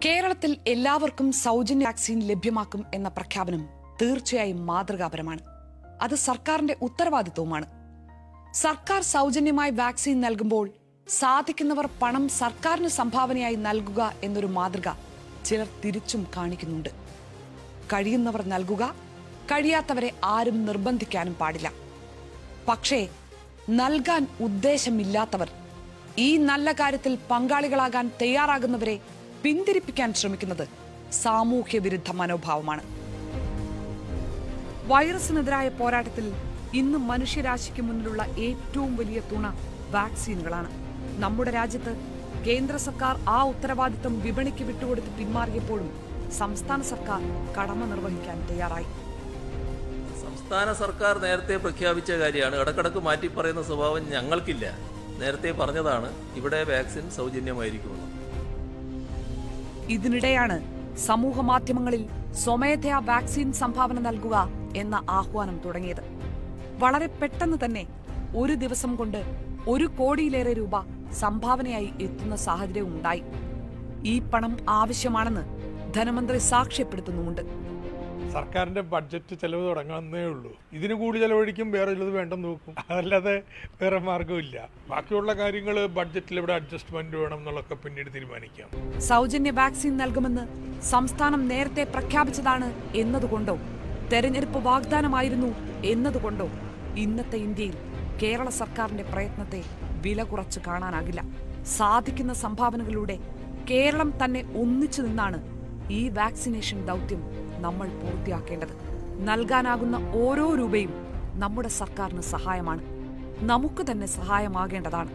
കേരളത്തിൽ എല്ലാവർക്കും സൗജന്യ വാക്സിൻ ലഭ്യമാക്കും എന്ന പ്രഖ്യാപനം തീർച്ചയായും മാതൃകാപരമാണ്. അത് സർക്കാരിന്റെ ഉത്തരവാദിത്വവുമാണ്. സർക്കാർ സൗജന്യമായി വാക്സിൻ നൽകുമ്പോൾ സാധിക്കുന്നവർ പണം സർക്കാരിന് സംഭാവനയായി നൽകുക എന്നൊരു മാതൃക ചിലർ തിരിച്ചും കാണിക്കുന്നുണ്ട്. കഴിയുന്നവർ നൽകുക, കഴിയാത്തവരെ ആരും നിർബന്ധിക്കാനും പാടില്ല. പക്ഷേ നൽകാൻ ഉദ്ദേശമില്ലാത്തവർ, ഈ നല്ല കാര്യത്തിൽ പങ്കാളികളാകാൻ തയ്യാറാകുന്നവരെ പിന്തിരിപ്പിക്കാൻ ശ്രമിക്കുന്നത് സാമൂഹ്യ വിരുദ്ധ മനോഭാവമാണ്. വൈറസിനെതിരായ പോരാട്ടത്തിൽ ഇന്ന് മനുഷ്യരാശിക്ക് മുന്നിലുള്ള ഏറ്റവും വലിയ തുണ വാക്സിനുകളാണ്. നമ്മുടെ രാജ്യത്ത് കേന്ദ്ര സർക്കാർ ആ ഉത്തരവാദിത്തം വിപണിക്ക് വിട്ടുകൊടുത്ത് പിന്മാറിയപ്പോഴും സംസ്ഥാന സർക്കാർ കടമ നിർവഹിക്കാൻ തയ്യാറായി. സംസ്ഥാന സർക്കാർ നേരത്തെ പ്രഖ്യാപിച്ച കാര്യമാണ്. ഇടക്കിടക്ക് മാറ്റി പറയുന്ന സ്വഭാവം ഞങ്ങൾക്കില്ല. നേരത്തെ പറഞ്ഞതാണ് ഇവിടെ വാക്സിൻ സൗജന്യമായിരിക്കുമെന്ന്. ഇതിനിടെയാണ് സമൂഹ മാധ്യമങ്ങളിൽ സ്വമേധയാ വാക്സിൻ സംഭാവന നൽകുക എന്ന ആഹ്വാനം തുടങ്ങിയത്. വളരെ പെട്ടെന്ന് തന്നെ ഒരു ദിവസം കൊണ്ട് 1 കോടിയിലേറെ രൂപ സംഭാവനയായി എത്തുന്ന സാഹചര്യവും ഉണ്ടായി. ഈ പണം ആവശ്യമാണെന്ന് ധനമന്ത്രി സാക്ഷ്യപ്പെടുത്തുന്നുമുണ്ട്. സർക്കാരിന്റെ ബഡ്ജറ്റ് ചെലവ് തുടങ്ങാന്നേ ഉള്ളൂ. ഇതിന് കൂടി ചെലവഴിക്കും, വേറെ ഉള്ളത് വേണ്ടെന്ന് നോക്കും. അതല്ലാതെ വേറെ മാർഗമില്ല. ബാക്കിയുള്ള കാര്യങ്ങൾ ബഡ്ജറ്റിൽ ഇവിടെ അഡ്ജസ്റ്റ്മെന്റ് വേണം എന്നുള്ളതൊക്കെ പിന്നീട് തീരുമാനിക്കാം. സൗജന്യ വാക്സിൻ നൽകുമെന്ന് സംസ്ഥാനം നേരത്തെ പ്രഖ്യാപിച്ചതാണ് എന്നതുകൊണ്ടോ തെരഞ്ഞെടുപ്പ് വാഗ്ദാനമായിരുന്നു എന്നതുകൊണ്ടോ ഇന്നത്തെ ഇന്ത്യയിൽ കേരള സർക്കാരിന്റെ പ്രയത്നത്തെ വില കുറച്ച് കാണാനാകില്ല. സാധിക്കുന്ന സംഭാവനകളിലൂടെ കേരളം തന്നെ ഒന്നിച്ചു നിന്നാണ് ഈ വാക്സിനേഷൻ ദൗത്യം നമ്മൾ പൂർത്തിയാക്കേണ്ടത്. നൽകാനാകുന്ന ഓരോ രൂപയും നമ്മുടെ സർക്കാരിന് സഹായമാണ്, നമുക്ക് തന്നെ സഹായമാകേണ്ടതാണ്.